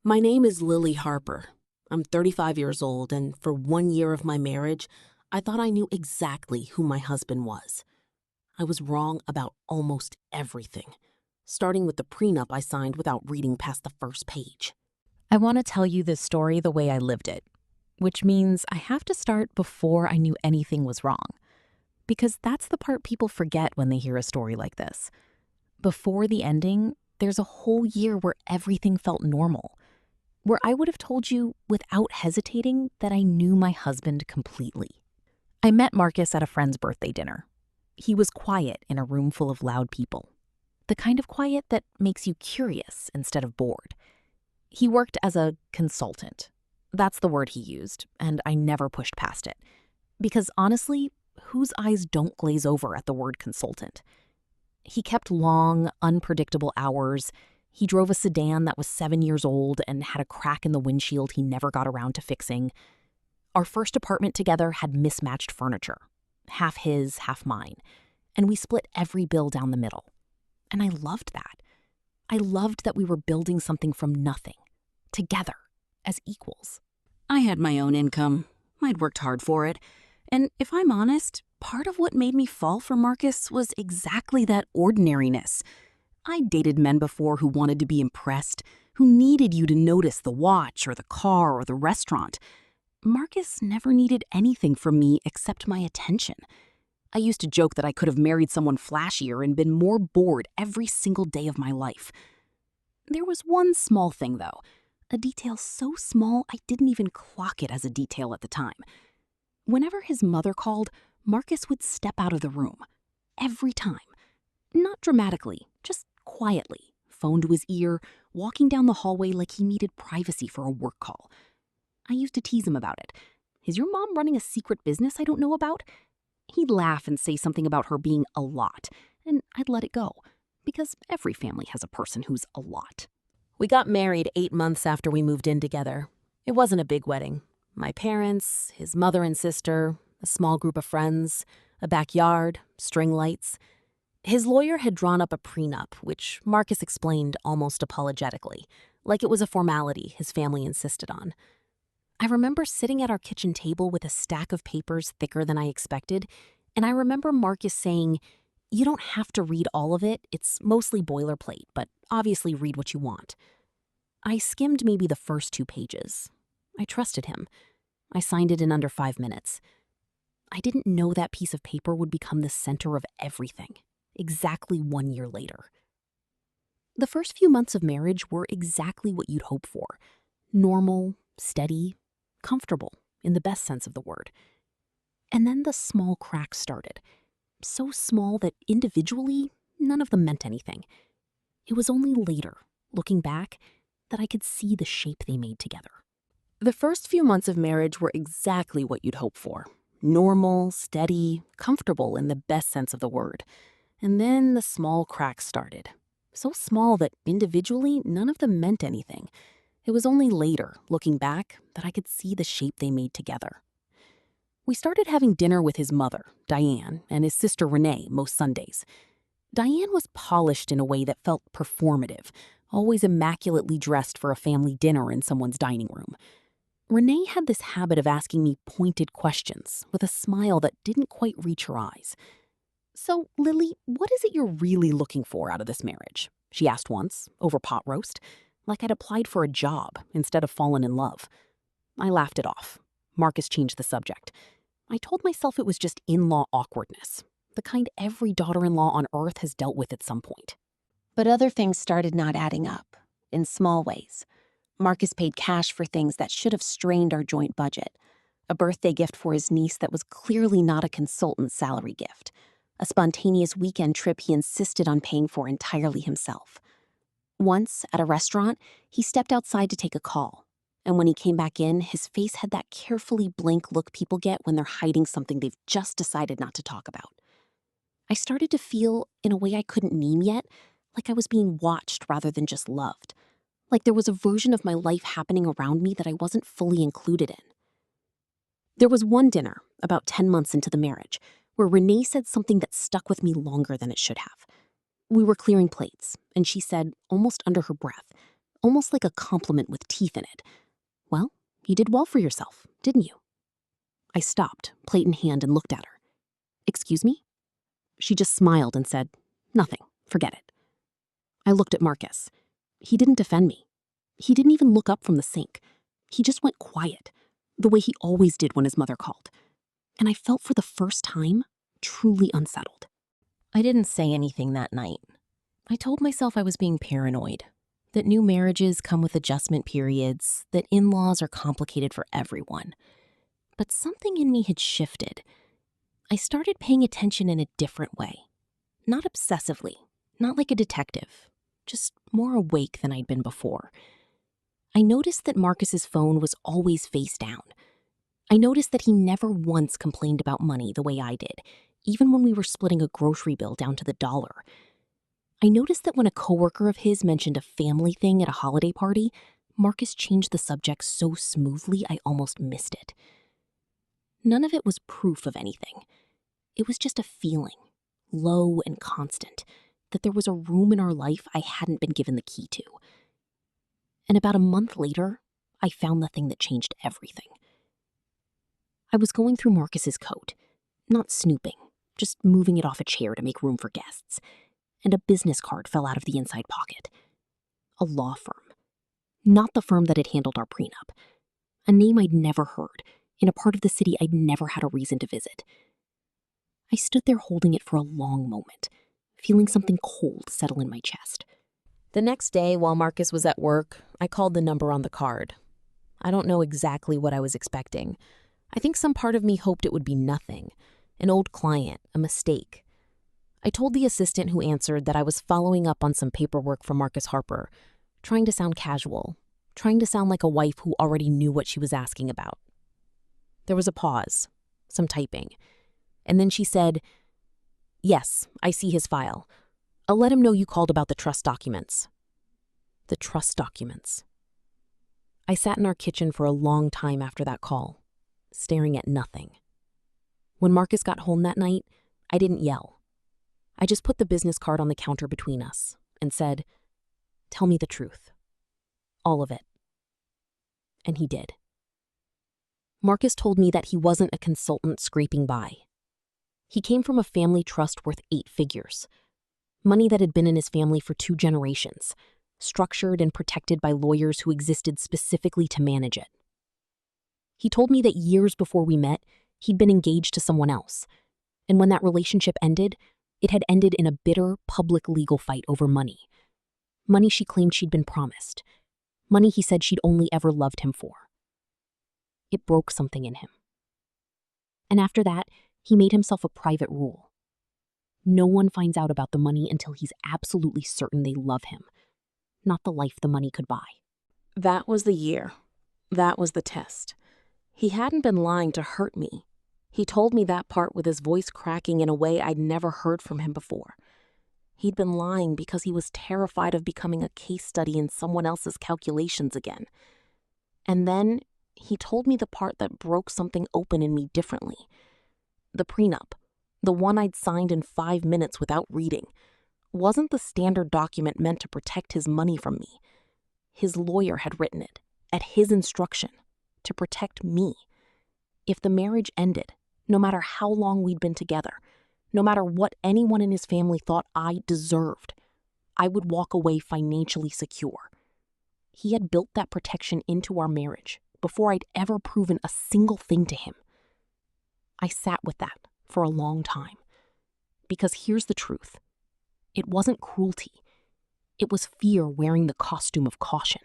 My name is Lily Harper. I'm 35 years old, and for 1 year of my marriage, I thought I knew exactly who my husband was. I was wrong about almost everything, starting with the prenup I signed without reading past the first page. I want to tell you this story the way I lived it, which means I have to start before I knew anything was wrong. Because that's the part people forget when they hear a story like this. Before the ending, there's a whole year where everything felt normal, where I would have told you without hesitating that I knew my husband completely. I met Marcus at a friend's birthday dinner. He was quiet in a room full of loud people, the kind of quiet that makes you curious instead of bored. He worked as a consultant. That's the word he used, and I never pushed past it. Because honestly, whose eyes don't glaze over at the word consultant? He kept long, unpredictable hours. He drove a sedan that was 7 years old and had a crack in the windshield he never got around to fixing. Our first apartment together had mismatched furniture, half his, half mine, and we split every bill down the middle. And I loved that. I loved that we were building something from nothing, together, as equals. I had my own income. I'd worked hard for it. And if I'm honest, part of what made me fall for Marcus was exactly that ordinariness. I'd dated men before who wanted to be impressed, who needed you to notice the watch or the car or the restaurant. Marcus never needed anything from me except my attention. I used to joke that I could have married someone flashier and been more bored every single day of my life. There was one small thing, though, a detail so small I didn't even clock it as a detail at the time. Whenever his mother called, Marcus would step out of the room. Every time. Not dramatically, just quietly, phone to his ear, walking down the hallway like he needed privacy for a work call. I used to tease him about it. Is your mom running a secret business I don't know about? He'd laugh and say something about her being a lot, and I'd let it go, because every family has a person who's a lot. We got married 8 months after we moved in together. It wasn't a big wedding. My parents, his mother and sister, a small group of friends, a backyard, string lights. His lawyer had drawn up a prenup, which Marcus explained almost apologetically, like it was a formality his family insisted on. I remember sitting at our kitchen table with a stack of papers thicker than I expected, and I remember Marcus saying, "You don't have to read all of it, it's mostly boilerplate, but obviously read what you want." I skimmed maybe the first 2 pages. I trusted him. I signed it in under 5 minutes. I didn't know that piece of paper would become the center of everything, exactly 1 year later. The first few months of marriage were exactly what you'd hope for. Normal, steady, comfortable, in the best sense of the word. And then the small cracks started. So small that individually, none of them meant anything. It was only later, looking back, that I could see the shape they made together. The first few months of marriage were exactly what you'd hope for. Normal, steady, comfortable in the best sense of the word. And then the small cracks started. So small that individually, none of them meant anything. It was only later, looking back, that I could see the shape they made together. We started having dinner with his mother, Diane, and his sister Renee most Sundays. Diane was polished in a way that felt performative, always immaculately dressed for a family dinner in someone's dining room. Renee had this habit of asking me pointed questions with a smile that didn't quite reach her eyes. "So, Lily, what is it you're really looking for out of this marriage?" she asked once, over pot roast, like I'd applied for a job instead of fallen in love. I laughed it off. Marcus changed the subject. I told myself it was just in-law awkwardness, the kind every daughter-in-law on earth has dealt with at some point. But other things started not adding up, in small ways. Marcus paid cash for things that should have strained our joint budget. A birthday gift for his niece that was clearly not a consultant's salary gift. A spontaneous weekend trip he insisted on paying for entirely himself. Once, at a restaurant, he stepped outside to take a call. And when he came back in, his face had that carefully blank look people get when they're hiding something they've just decided not to talk about. I started to feel, in a way I couldn't name yet, like I was being watched rather than just loved. Like there was a version of my life happening around me that I wasn't fully included in. There was one dinner, about 10 months into the marriage, where Renee said something that stuck with me longer than it should have. We were clearing plates, and she said, almost under her breath, almost like a compliment with teeth in it. Well, you did well for yourself, didn't you? I stopped, plate in hand, and looked at her. Excuse me? She just smiled and said, nothing, forget it. I looked at Marcus. He didn't defend me. He didn't even look up from the sink. He just went quiet, the way he always did when his mother called. And I felt for the first time truly unsettled. I didn't say anything that night. I told myself I was being paranoid, that new marriages come with adjustment periods, that in-laws are complicated for everyone. But something in me had shifted. I started paying attention in a different way. Not obsessively, not like a detective, just more awake than I'd been before. I noticed that Marcus's phone was always face down. I noticed that he never once complained about money the way I did, even when we were splitting a grocery bill down to the dollar. I noticed that when a coworker of his mentioned a family thing at a holiday party, Marcus changed the subject so smoothly I almost missed it. None of it was proof of anything. It was just a feeling, low and constant, that there was a room in our life I hadn't been given the key to. And about a month later, I found the thing that changed everything. I was going through Marcus's coat, not snooping, just moving it off a chair to make room for guests, and a business card fell out of the inside pocket. A law firm. Not the firm that had handled our prenup. A name I'd never heard, in a part of the city I'd never had a reason to visit. I stood there holding it for a long moment, feeling something cold settle in my chest. The next day, while Marcus was at work, I called the number on the card. I don't know exactly what I was expecting. I think some part of me hoped it would be nothing, an old client, a mistake. I told the assistant who answered that I was following up on some paperwork from Marcus Harper, trying to sound casual, trying to sound like a wife who already knew what she was asking about. There was a pause, some typing, and then she said, "Yes, I see his file. I'll let him know you called about the trust documents." The trust documents. I sat in our kitchen for a long time after that call, staring at nothing. When Marcus got home that night, I didn't yell. I just put the business card on the counter between us and said, "Tell me the truth. All of it." And he did. Marcus told me that he wasn't a consultant scraping by. He came from a family trust worth 8 figures. Money that had been in his family for 2 generations, structured and protected by lawyers who existed specifically to manage it. He told me that years before we met, he'd been engaged to someone else. And when that relationship ended, it had ended in a bitter, public legal fight over money. Money she claimed she'd been promised. Money he said she'd only ever loved him for. It broke something in him. And after that, he made himself a private rule. No one finds out about the money until he's absolutely certain they love him, not the life the money could buy. That was the year. That was the test. He hadn't been lying to hurt me. He told me that part with his voice cracking in a way I'd never heard from him before. He'd been lying because he was terrified of becoming a case study in someone else's calculations again. And then he told me the part that broke something open in me differently. The prenup, the one I'd signed in 5 minutes without reading, wasn't the standard document meant to protect his money from me. His lawyer had written it, at his instruction, to protect me. If the marriage ended, no matter how long we'd been together, no matter what anyone in his family thought I deserved, I would walk away financially secure. He had built that protection into our marriage before I'd ever proven a single thing to him. I sat with that for a long time. Because here's the truth. It wasn't cruelty. It was fear wearing the costume of caution.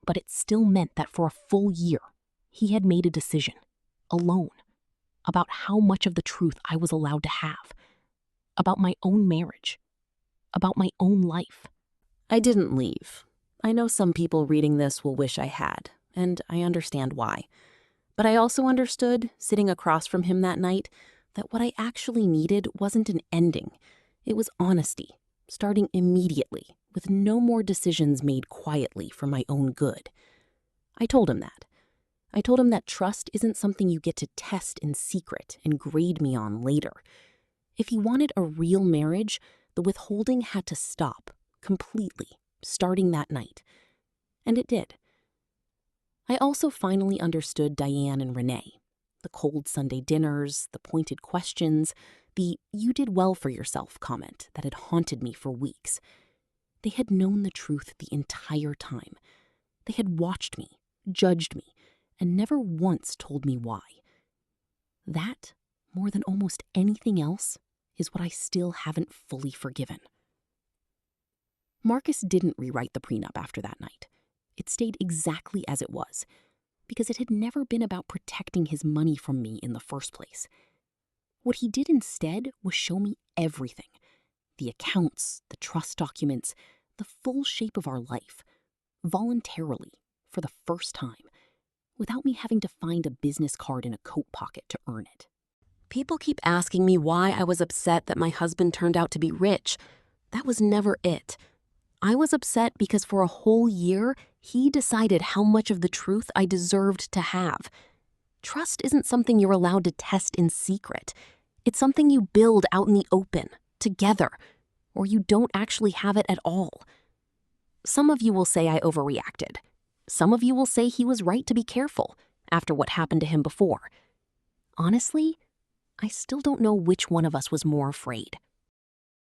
But it still meant that for a full year, he had made a decision, alone, about how much of the truth I was allowed to have, about my own marriage, about my own life. I didn't leave. I know some people reading this will wish I had, and I understand why. But I also understood, sitting across from him that night, that what I actually needed wasn't an ending. It was honesty, starting immediately, with no more decisions made quietly for my own good. I told him that. I told him that trust isn't something you get to test in secret and grade me on later. If he wanted a real marriage, the withholding had to stop, completely, starting that night. And it did. I also finally understood Diane and Renee. The cold Sunday dinners, the pointed questions, the "you did well for yourself" comment that had haunted me for weeks. They had known the truth the entire time. They had watched me, judged me, and never once told me why. That, more than almost anything else, is what I still haven't fully forgiven. Marcus didn't rewrite the prenup after that night. It stayed exactly as it was, because it had never been about protecting his money from me in the first place. What he did instead was show me everything: the accounts, the trust documents, the full shape of our life, voluntarily, for the first time, without me having to find a business card in a coat pocket to earn it. People keep asking me why I was upset that my husband turned out to be rich. That was never it. I was upset because for a whole year, he decided how much of the truth I deserved to have. Trust isn't something you're allowed to test in secret. It's something you build out in the open, together, or you don't actually have it at all. Some of you will say I overreacted. Some of you will say he was right to be careful after what happened to him before. Honestly, I still don't know which one of us was more afraid.